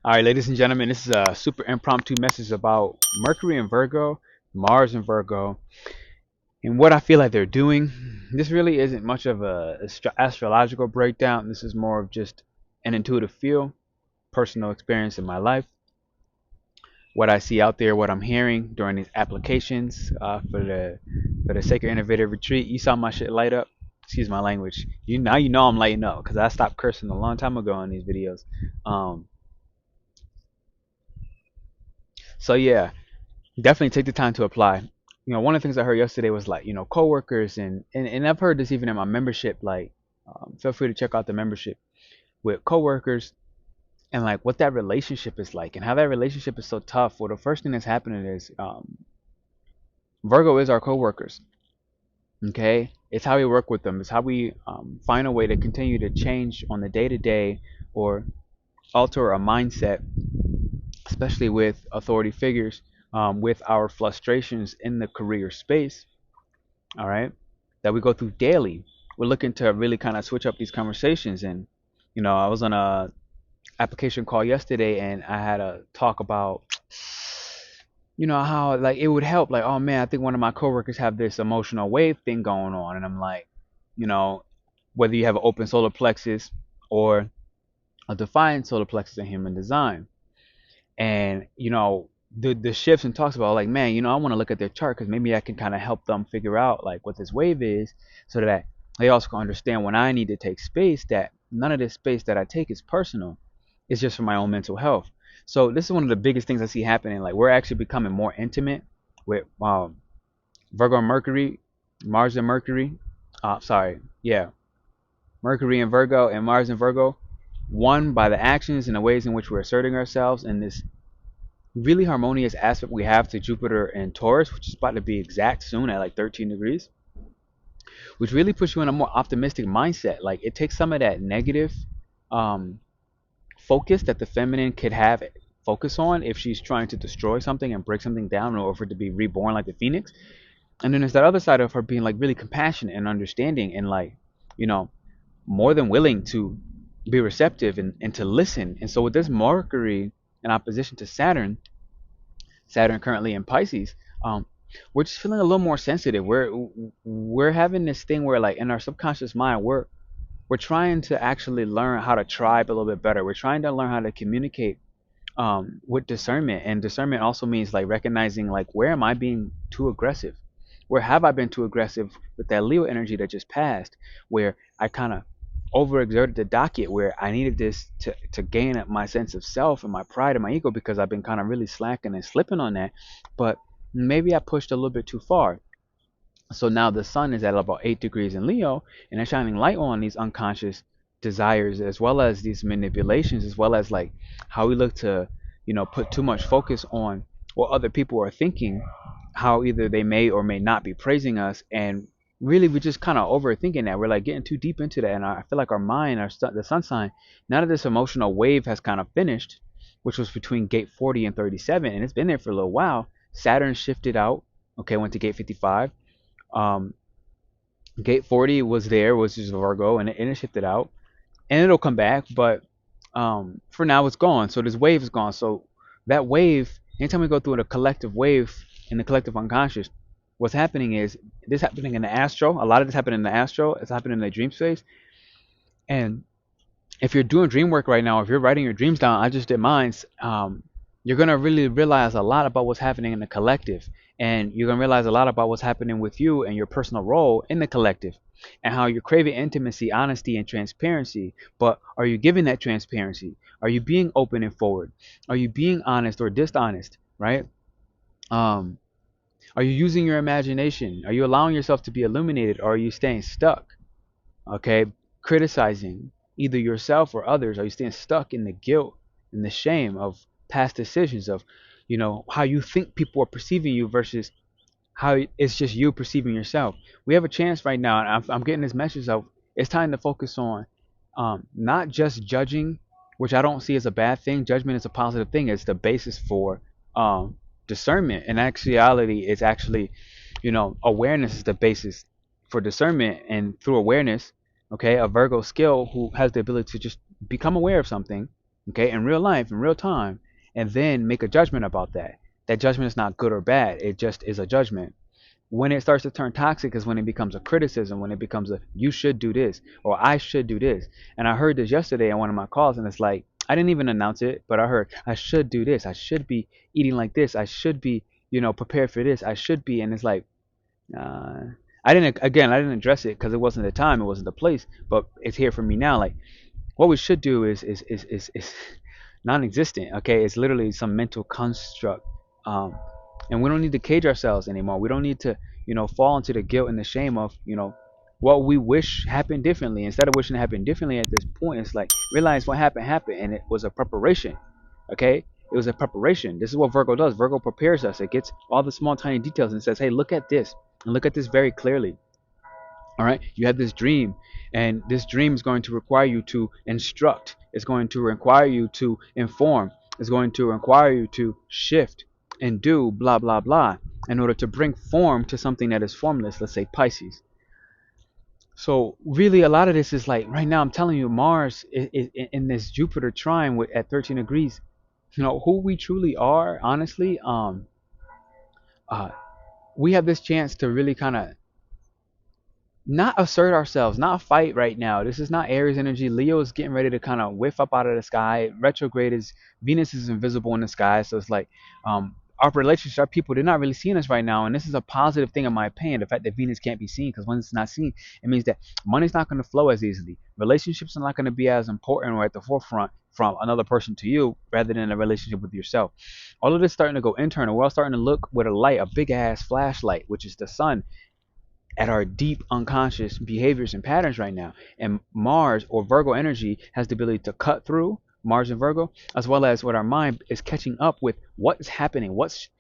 All right, ladies and gentlemen, this is a super impromptu message about Mercury and Virgo, Mars and Virgo, and what I feel like they're doing. This really isn't much of a astrological breakdown. This is more of just an intuitive feel, personal experience in my life, what I see out there, what I'm hearing during these applications for the Sacred Innovator Retreat. You saw my shit light up. Excuse my language. You know I'm lighting up because I stopped cursing a long time ago in these videos. Um, so yeah, definitely take the time to apply. One of the things I heard yesterday was like, coworkers and I've heard this even in my membership. Like, feel free to check out the membership with coworkers and like what that relationship is like and how that relationship is so tough. Well, the first thing that's happening is Virgo is our coworkers. Okay, it's how we work with them. It's how we find a way to continue to change on the day to day or alter a mindset, especially with authority figures, with our frustrations in the career space, all right, that we go through daily. We're looking to really kind of switch up these conversations. And, I was on a application call yesterday and I had a talk about, how like it would help. Like, oh man, I think one of my coworkers have this emotional wave thing going on. And I'm like, you know, whether you have an open solar plexus or a defiant solar plexus in human design. And the shifts and talks about like, man, I want to look at their chart because maybe I can kind of help them figure out like what this wave is, so that they also can understand when I need to take space, that none of this space that I take is personal. It's just for my own mental health. So this is one of the biggest things I see happening. Like, we're actually becoming more intimate with Virgo Mercury, Mars and Mercury. Yeah, Mercury and Virgo and Mars and Virgo. One, by the actions and the ways in which we're asserting ourselves, and this really harmonious aspect we have to Jupiter and Taurus, which is about to be exact soon at like 13 degrees, which really puts you in a more optimistic mindset. Like, it takes some of that negative um, focus that the feminine could have focus on if she's trying to destroy something and break something down in order for it to be reborn like the phoenix. And then there's that other side of her being like really compassionate and understanding and like, you know, more than willing to be receptive and to listen. And so with this Mercury in opposition to Saturn currently in Pisces, we're just feeling a little more sensitive. We're having this thing where like in our subconscious mind we're trying to actually learn how to tribe a little bit better. We're trying to learn how to communicate with discernment, and discernment also means like recognizing like, where am I being too aggressive? Where have I been too aggressive with that Leo energy that just passed, where I kind of overexerted the docket, where I needed this to gain up my sense of self and my pride and my ego, because I've been kind of really slacking and slipping on that. But maybe I pushed a little bit too far. So now the sun is at about 8 degrees in Leo, and it's shining light on these unconscious desires, as well as these manipulations, as well as like how we look to, put too much focus on what other people are thinking, how either they may or may not be praising us. And really, we're just kind of overthinking that. We're like getting too deep into that. And I feel like our mind, the sun sign, now that this emotional wave has kind of finished, which was between gate 40 and 37, and it's been there for a little while. Saturn shifted out, okay, went to gate 55. um, Gate 40 was there, was just Virgo, and it shifted out, and it'll come back, but for now it's gone. So this wave is gone. So that wave, anytime we go through a collective wave in the collective unconscious, what's happening is this happening in the astro. A lot of this happening in the astro. It's happening in the dream space. And if you're doing dream work right now, if you're writing your dreams down, I just did mine. You're gonna really realize a lot about what's happening in the collective, and you're gonna realize a lot about what's happening with you and your personal role in the collective, and how you're craving intimacy, honesty, and transparency. But are you giving that transparency? Are you being open and forward? Are you being honest or dishonest? Right? Um, are you using your imagination? Are you allowing yourself to be illuminated, or are you staying stuck? Okay, criticizing either yourself or others. Are you staying stuck in the guilt and the shame of past decisions, of how you think people are perceiving you versus how it's just you perceiving yourself? We have a chance right now, and I'm getting this message of it's time to focus on not just judging, which I don't see as a bad thing. Judgment is a positive thing. It's the basis for discernment. And actuality is actually, awareness is the basis for discernment. And through awareness, okay, a Virgo skill who has the ability to just become aware of something, okay, in real life, in real time, and then make a judgment about that. That judgment is not good or bad. It just is a judgment. When it starts to turn toxic is when it becomes a criticism, when it becomes a you should do this or I should do this. And I heard this yesterday on one of my calls, and it's like I didn't even announce it, but I heard I should do this. I should be eating like this. I should be, prepared for this. I should be, and it's like uh, I didn't address it because it wasn't the time, it wasn't the place, but it's here for me now. Like what we should do is non-existent. Okay, it's literally some mental construct, um, and we don't need to cage ourselves anymore. We don't need to, fall into the guilt and the shame of, what we wish happened differently. Instead of wishing it happened differently at this point, it's like realize what happened, and it was a preparation. Okay, it was a preparation. This is what Virgo does. Virgo prepares us. It gets all the small, tiny details and says, "Hey, look at this, and look at this very clearly." All right, you have this dream, and this dream is going to require you to instruct, it's going to require you to inform, it's going to require you to shift and do blah blah blah in order to bring form to something that is formless, let's say Pisces. So really a lot of this is like right now I'm telling you, Mars is in this Jupiter trine at 13 degrees. Who we truly are, honestly, uh we have this chance to really kind of not assert ourselves, not fight right now. This is not Aries energy. Leo is getting ready to kind of whiff up out of the sky. Retrograde is Venus is invisible in the sky, so it's like our relationships, our people, they're not really seeing us right now, and this is a positive thing in my opinion. The fact that Venus can't be seen, because when it's not seen, it means that money's not going to flow as easily. Relationships are not going to be as important or at the forefront from another person to you, rather than a relationship with yourself. All of this starting to go internal. We're all starting to look with a light, a big ass flashlight, which is the sun, at our deep unconscious behaviors and patterns right now. And Mars or Virgo energy has the ability to cut through Mars and Virgo, as well as what our mind is catching up with what is happening, what's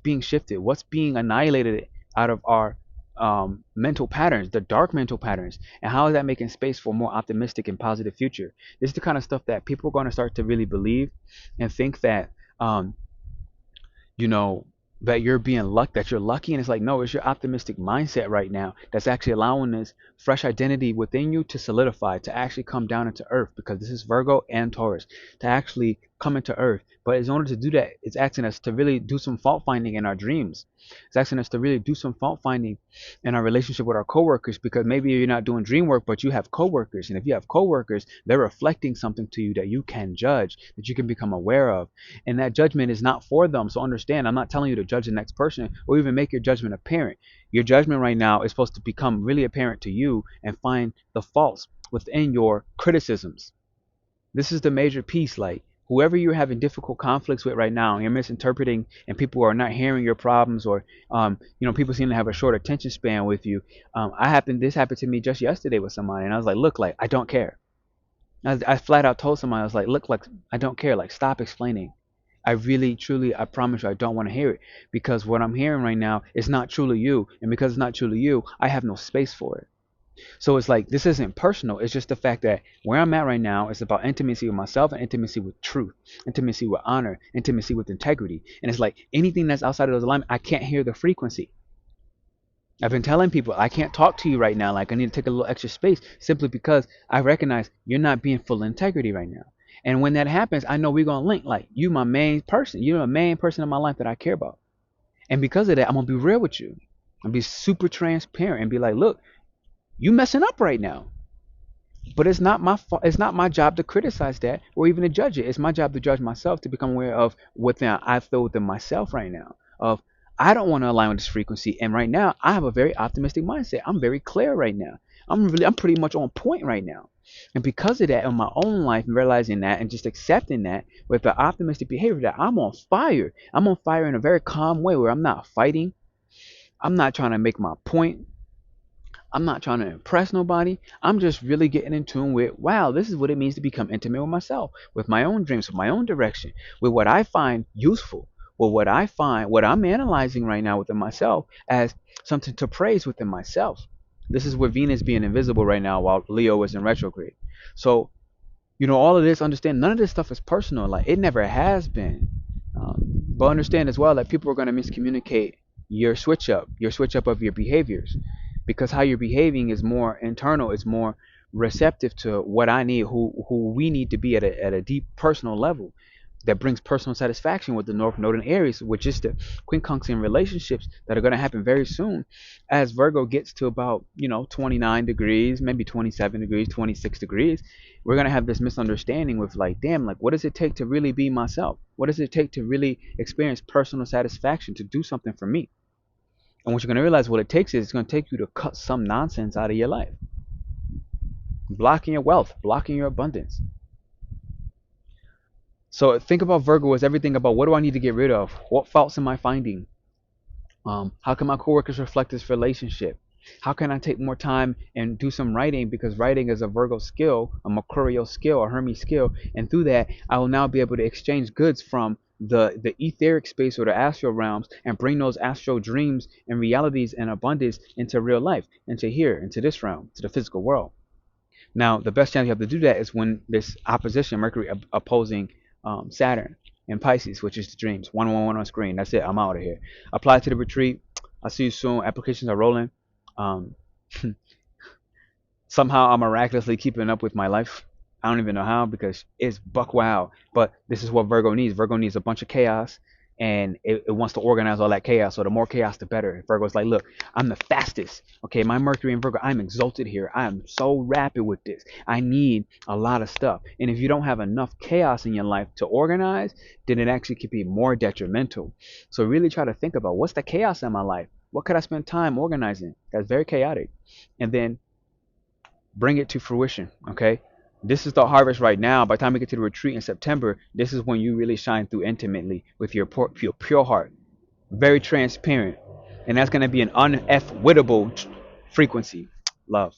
being shifted, what's being annihilated out of our mental patterns, the dark mental patterns, and how is that making space for a more optimistic and positive future. This is the kind of stuff that people are going to start to really believe and think that you know that you're being that you're lucky, and it's like, no, it's your optimistic mindset right now that's actually allowing this fresh identity within you to solidify, to actually come down into earth, because this is Virgo and Taurus, to actually come into earth. But in order to do that, it's asking us to really do some fault finding in our dreams. It's asking us to really do some fault finding in our relationship with our coworkers, because maybe you're not doing dream work, but you have coworkers, and if you have coworkers, they're reflecting something to you that you can judge, that you can become aware of, and that judgment is not for them. So understand, I'm not telling you to judge the next person or even make your judgment apparent. Your judgment right now is supposed to become really apparent to you and find the faults within your criticisms. This is the major piece. Like, whoever you're having difficult conflicts with right now, you're misinterpreting, and people are not hearing your problems, or people seem to have a short attention span with you. This happened to me just yesterday with somebody, and I was like, look, like, I don't care. I flat out told somebody, I was like, look, like, I don't care, like, stop explaining. I really, truly, I promise you, I don't want to hear it, because what I'm hearing right now is not truly you, and because it's not truly you, I have no space for it. So it's like, this isn't personal. It's just the fact that where I'm at right now is about intimacy with myself and intimacy with truth, intimacy with honor, intimacy with integrity. And it's like anything that's outside of those alignments, I can't hear the frequency. I've been telling people I can't talk to you right now. Like, I need to take a little extra space, simply because I recognize you're not being full integrity right now. And when that happens, I know we're going to link. Like, you my main person. You're the main person in my life that I care about. And because of that, I'm going to be real with you. I'm be super transparent and be like, look, you messing up right now. But it's not my fault. It's not my job to criticize that or even to judge it. It's my job to judge myself, to become aware of what I feel within myself right now. Of, I don't want to align with this frequency, and right now I have a very optimistic mindset. I'm very clear right now. I'm pretty much on point right now. And because of that, in my own life, realizing that and just accepting that with the optimistic behavior, that I'm on fire. I'm on fire in a very calm way, where I'm not fighting. I'm not trying to make my point. I'm not trying to impress nobody. I'm just really getting in tune with, wow, this is what it means to become intimate with myself, with my own dreams, with my own direction, with what I find useful, with what I'm analyzing right now within myself as something to praise within myself. This is where Venus being invisible right now while Leo is in retrograde. So, all of this, understand, none of this stuff is personal. Like, it never has been. But understand as well that people are going to miscommunicate your switch up of your behaviors, because how you're behaving is more internal, it's more receptive to what I need, who we need to be at a deep personal level that brings personal satisfaction with the North Node and Aries, which is the quincunx relationships that are going to happen very soon as Virgo gets to about, 29 degrees, maybe 27 degrees, 26 degrees. We're going to have this misunderstanding with like, damn, like what does it take to really be myself? What does it take to really experience personal satisfaction, to do something for me? And what you're going to realize what it takes is it's going to take you to cut some nonsense out of your life. Blocking your wealth, blocking your abundance. So think about Virgo as everything about what do I need to get rid of? What faults am I finding? How can my coworkers reflect this relationship? How can I take more time and do some writing, because writing is a Virgo skill, a Mercurial skill, a Hermes skill, and through that I will now be able to exchange goods from the etheric space or the astral realms and bring those astral dreams and realities and abundance into real life, into here, into this realm, to the physical world. Now, the best chance you have to do that is when this opposition, Mercury opposing Saturn in Pisces, which is the dreams. 111 on screen. That's it. I'm out of here. Apply to the retreat. I'll see you soon. Applications are rolling. Um, Somehow I'm miraculously keeping up with my life. I don't even know how, because it's buck wild. But this is what Virgo needs. Virgo needs a bunch of chaos, and it wants to organize all that chaos. So the more chaos, the better. Virgo's like, look, I'm the fastest. Okay, my Mercury in Virgo, I'm exalted here. I am so rapid with this. I need a lot of stuff. And if you don't have enough chaos in your life to organize, then it actually could be more detrimental. So really try to think about, what's the chaos in my life? What could I spend time organizing? That's very chaotic. And then bring it to fruition. Okay, this is the harvest right now. By the time we get to the retreat in September, this is when you really shine through intimately with your pure heart, very transparent, and that's going to be an unf-wittable frequency. Love.